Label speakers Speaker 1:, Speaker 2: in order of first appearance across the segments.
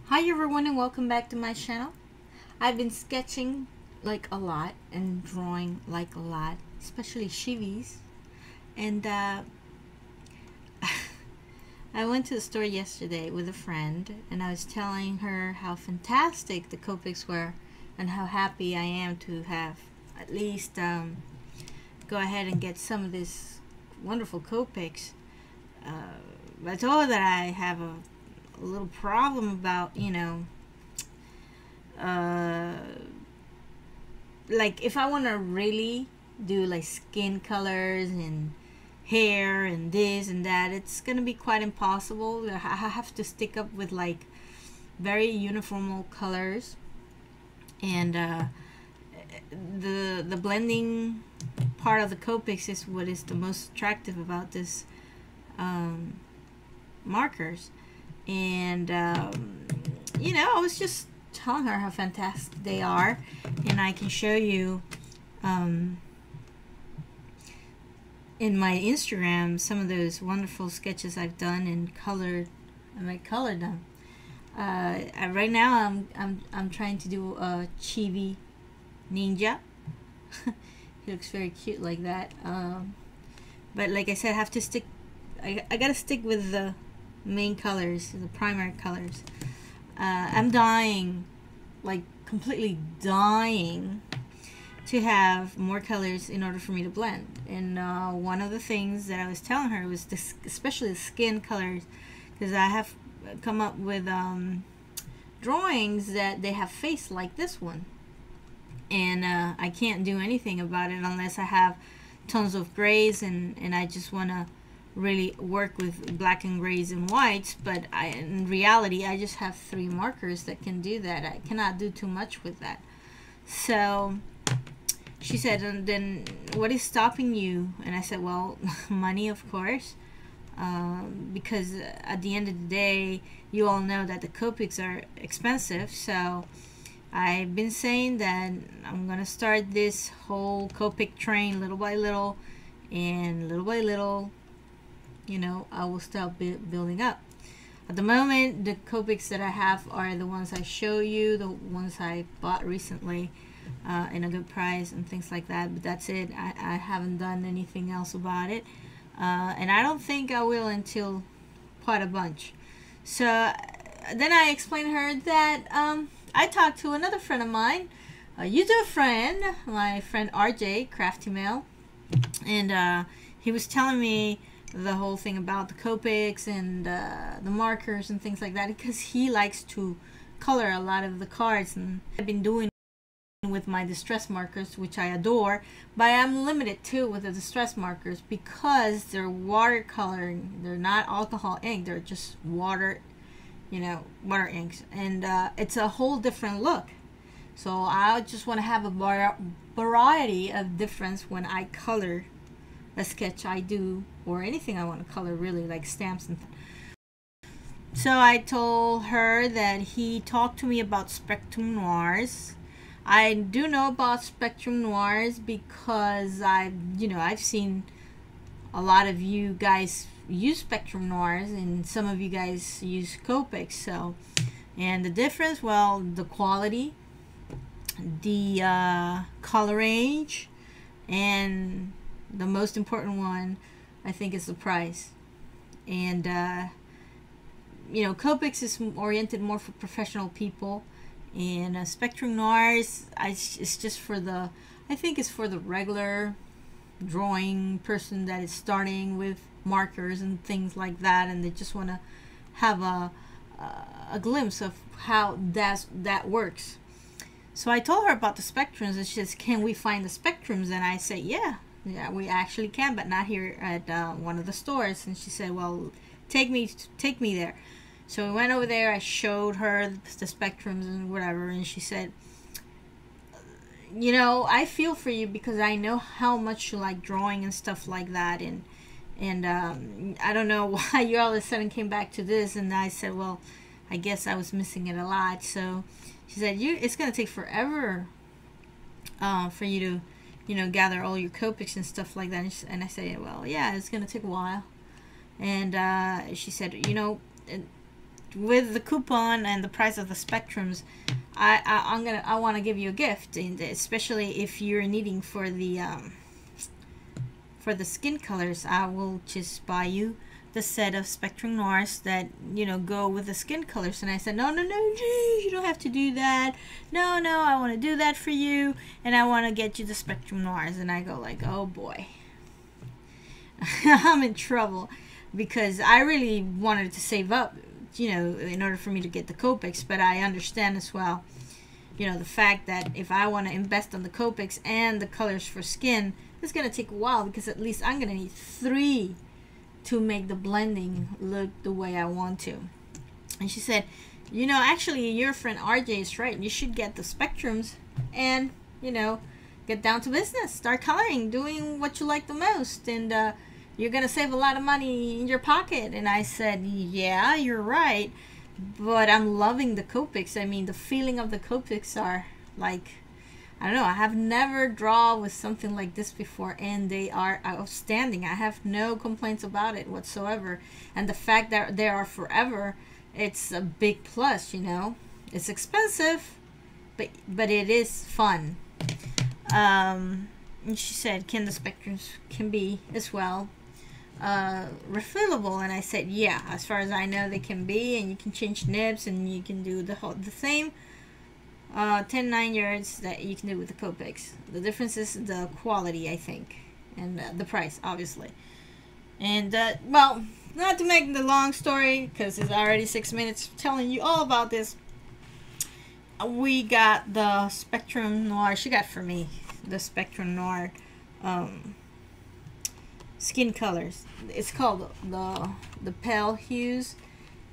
Speaker 1: Hi everyone and welcome back to my channel. I've been sketching like a lot and drawing like a lot, especially chibis. And I went to the store yesterday with a friend and I was telling her how fantastic the Copics were and how happy I am to have at least go ahead and get some of this wonderful Copics. I told her that I have a little problem about, like if I want to really do like skin colors and hair and this and that, it's gonna be quite impossible. I have to stick up with like very uniform colors, and the blending part of the Copics is what is the most attractive about this markers. And I was just telling her how fantastic they are, and I can show you in my Instagram some of those wonderful sketches I've done and colored. I colored them. Right now I'm trying to do a Chibi Ninja. He looks very cute like that. But like I said, I have to stick. I gotta stick with the main colors, the primary colors. I'm dying, like completely dying, to have more colors in order for me to blend. And one of the things that I was telling her was this, especially the skin colors, because I have come up with drawings that they have face like this one, and I can't do anything about it unless I have tons of grays, and I just want to really work with black and grays and whites. But in reality I just have 3 markers that can do that. I cannot do too much with that. So she said, and then what is stopping you? And I said, well, money, of course, because at the end of the day you all know that the Copics are expensive. So I've been saying that I'm gonna start this whole Copic train little by little, and little by little, I will start building up. At the moment, the Copics that I have are the ones I show you, the ones I bought recently in a good price and things like that. But that's it. I haven't done anything else about it, and I don't think I will until quite a bunch. So then I explained to her that I talked to another friend of mine, a YouTube friend, my friend RJ Crafty Mail, and he was telling me the whole thing about the Copics and the markers and things like that, because he likes to color a lot of the cards. And I've been doing with my distress markers, which I adore, but I'm limited too with the distress markers because they're watercoloring. They're not alcohol ink, they're just water, water inks, and it's a whole different look. So I just want to have a variety of difference when I color a sketch I do, or anything I want to color, really, like stamps and so I told her that he talked to me about Spectrum Noirs. I do know about Spectrum Noirs because I've seen a lot of you guys use Spectrum Noirs, and some of you guys use Copics. So, and the difference, well, the quality, the color range, and the most important one, I think, is the price. And Copics is oriented more for professional people, and Spectrum Noirs, it's just for the, I think it's for the regular drawing person that is starting with markers and things like that, and they just want to have a glimpse of how that works. So I told her about the Spectrums, and she says, can we find the Spectrums? And I said, yeah, we actually can, but not here at one of the stores. And she said, well, take me there. So we went over there. I showed her the Spectrums and whatever, and she said, I feel for you because I know how much you like drawing and stuff like that, and I don't know why you all of a sudden came back to this. And I said, well, I guess I was missing it a lot. So she said, it's gonna take forever for you to gather all your Copics and stuff like that. And I said, well, yeah, it's gonna take a while. And she said, with the coupon and the price of the Spectrums, I want to give you a gift, and especially if you're needing for the skin colors, I will just buy you the set of Spectrum Noirs that, you know, go with the skin colors. And I said, no, geez, you don't have to do that. No, I want to do that for you, and I want to get you the Spectrum Noirs. And I go like, oh boy, I'm in trouble, because I really wanted to save up, you know, in order for me to get the Copics. But I understand as well, you know, the fact that if I want to invest on the Copics and the colors for skin, it's going to take a while, because at least I'm going to need 3 to make the blending look the way I want to. And she said, you know, actually your friend RJ is right. You should get the Spectrums and, you know, get down to business. Start coloring, doing what you like the most, and you're gonna save a lot of money in your pocket. And I said, yeah, you're right, but I'm loving the Copics. I mean, the feeling of the Copics are like, I don't know, I have never drawn with something like this before, and they are outstanding. I have no complaints about it whatsoever. And the fact that they are forever, it's a big plus, you know. It's expensive, but it is fun. And she said, can the Spectrums can be as well refillable? And I said, yeah, as far as I know they can be, and you can change nibs, and you can do the same 10-9 yards that you can do with the Copics. The difference is the quality, I think, and the price, obviously. And well, not to make the long story, because it's already 6 minutes telling you all about this, we got the Spectrum Noir. She got for me the Spectrum Noir skin colors. It's called the pale hues.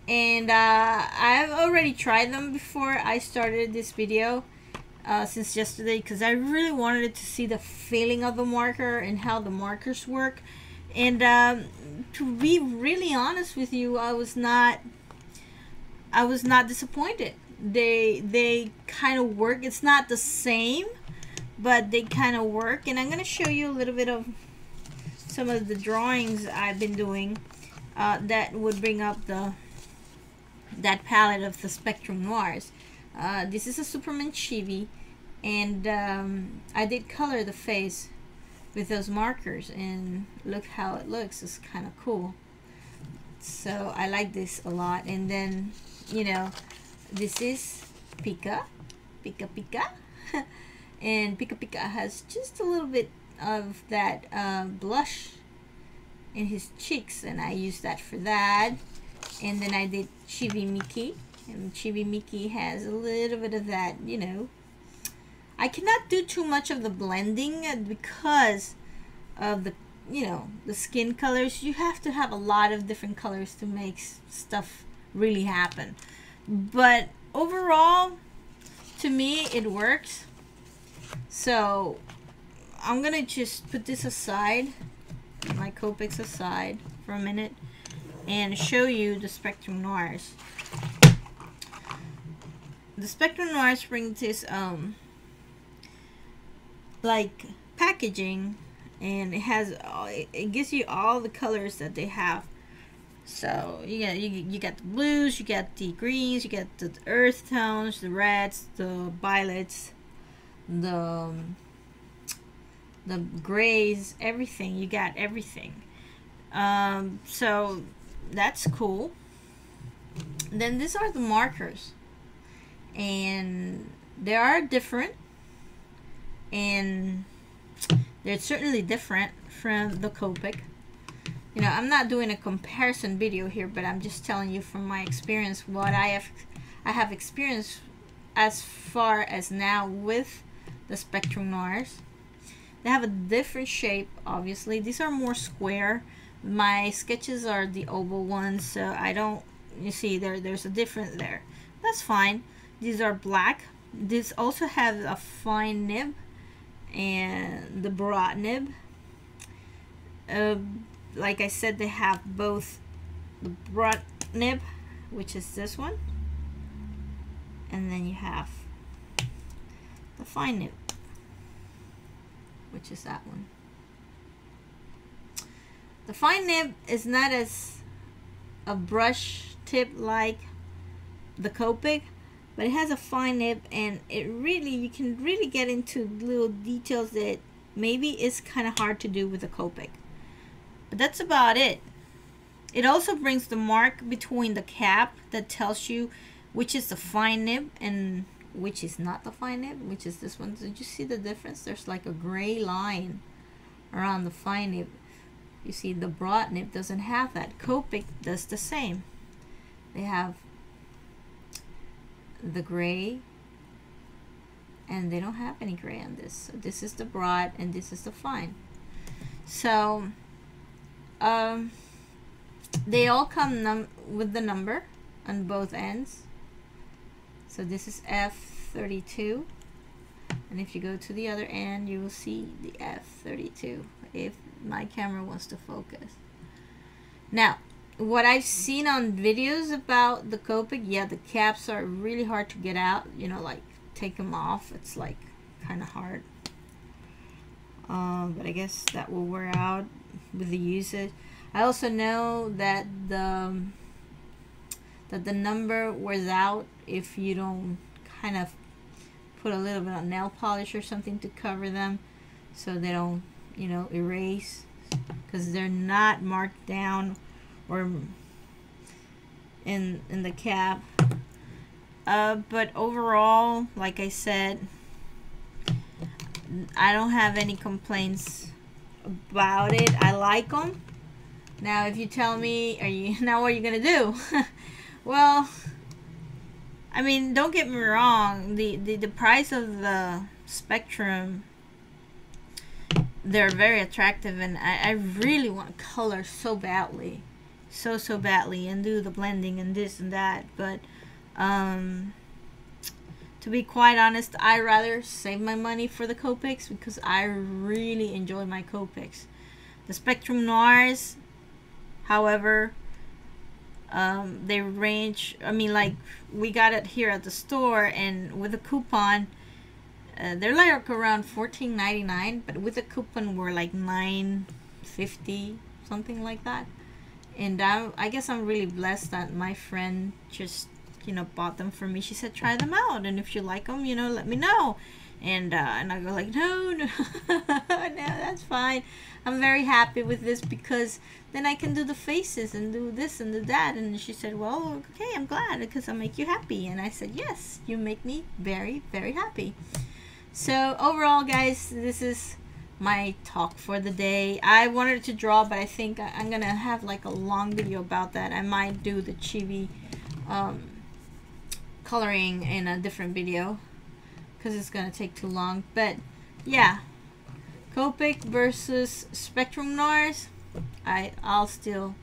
Speaker 1: And I've already tried them before I started this video, since yesterday, because I really wanted to see the feeling of the marker and how the markers work. And to be really honest with you, I was not disappointed. They kind of work. It's not the same, but they kind of work. And I'm going to show you a little bit of some of the drawings I've been doing that would bring up that palette of the Spectrum Noirs. This is a Superman chibi, and I did color the face with those markers, and look how it looks. It's kind of cool. So I like this a lot. And then, you know, this is Pika. And Pika has just a little bit of that blush in his cheeks, and I used that for that. And then I did Chibi Miki, and Chibi Miki has a little bit of that, you know. I cannot do too much of the blending because of the, you know, the skin colors. You have to have a lot of different colors to make stuff really happen. But overall, to me, it works. So I'm gonna just put this aside, my Copics aside for a minute, and show you the Spectrum Noirs. The Spectrum Noirs bring this like packaging, and it has it gives you all the colors that they have. So you got the blues, you got the greens, you got the earth tones, the reds, the violets, the grays, everything. You got everything. So that's cool. Then these are the markers, and they are different, and they're certainly different from the Copic. You know, I'm not doing a comparison video here, but I'm just telling you from my experience what I have experienced as far as now with the Spectrum Noirs. They have a different shape, obviously. These are more square. My sketches are the oval ones, so I don't, you see there's a difference there. That's fine. These are black. This also has a fine nib and the broad nib. Like I said, they have both the broad nib, which is this one, and then you have the fine nib, which is that one. The fine nib is not as a brush tip like the Copic, but it has a fine nib, and you can really get into little details that maybe is kind of hard to do with the Copic. But that's about it. It also brings the mark between the cap that tells you which is the fine nib and which is not the fine nib, which is this one. Did you see the difference? There's like a gray line around the fine nib. You see the broad nib doesn't have that. Copic does the same. They have the gray, and they don't have any gray on this. So this is the broad and this is the fine. So they all come with the number on both ends. So this is F32, and if you go to the other end, you will see the F32 if my camera wants to focus. Now, what I've seen on videos about the Copic, yeah, the caps are really hard to get out. You know, like take them off. It's like kind of hard. But I guess that will wear out with the usage. I also know that the number wears out if you don't kind of put a little bit of nail polish or something to cover them, so they don't, you know, erase, because they're not marked down or in the cap. But overall, like I said, I don't have any complaints about it. I like them. Now, if you tell me, what are you gonna do? Well, I mean, don't get me wrong. The price of the Spectrum, they're very attractive, and I really want color so badly, so badly, and do the blending and this and that. But to be quite honest, I rather save my money for the Copics, because I really enjoy my Copics. The Spectrum Noirs, however, they range, I mean, like, we got it here at the store, and with a coupon, they're like around $14.99, but with a coupon we're like $9.50, something like that. And I guess I'm really blessed that my friend just, you know, bought them for me. She said, try them out, and if you like them, you know, let me know. And I go like, no, no, that's fine. I'm very happy with this, because then I can do the faces and do this and do that. And she said, well, okay, I'm glad, because I make you happy. And I said, yes, you make me very, very happy. So overall, guys, this is my talk for the day. I wanted to draw, but I think I'm gonna have like a long video about that. I might do the Chibi coloring in a different video, because it's gonna take too long. But yeah, Copic versus Spectrum Noirs, I'll still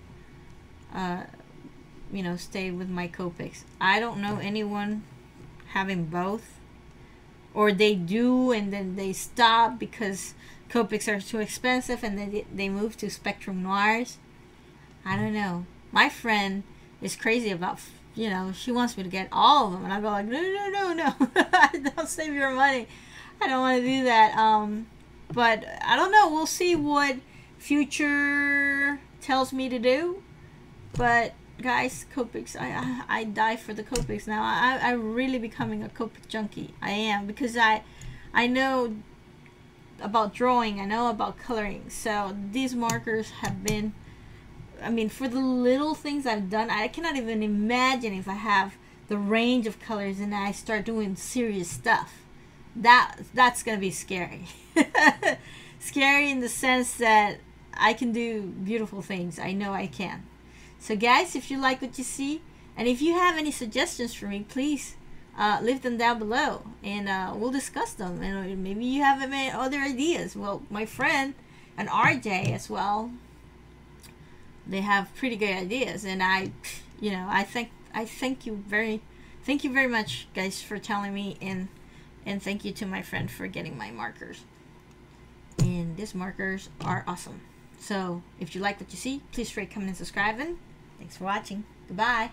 Speaker 1: you know, stay with my Copics. I don't know anyone having both, or they do and then they stop because Copics are too expensive and then they move to Spectrum Noirs. I don't know. My friend is crazy about, you know, she wants me to get all of them, and I go like, no, don't save your money. I don't want to do that. But I don't know. We'll see what future tells me to do. But guys, Copics, I die for the Copics now. I'm really becoming a Copic junkie. I am, because I know about drawing. I know about coloring. So these markers have been, I mean, for the little things I've done, I cannot even imagine if I have the range of colors and I start doing serious stuff. That's gonna be scary. Scary in the sense that I can do beautiful things. I know I can. So guys, if you like what you see, and if you have any suggestions for me, please leave them down below, and we'll discuss them. And maybe you have other ideas. Well, my friend and RJ as well, they have pretty good ideas, and I thank you very much, guys, for telling me, and thank you to my friend for getting my markers. And these markers are awesome. So if you like what you see, please rate, comment, and subscribe, and thanks for watching. Goodbye.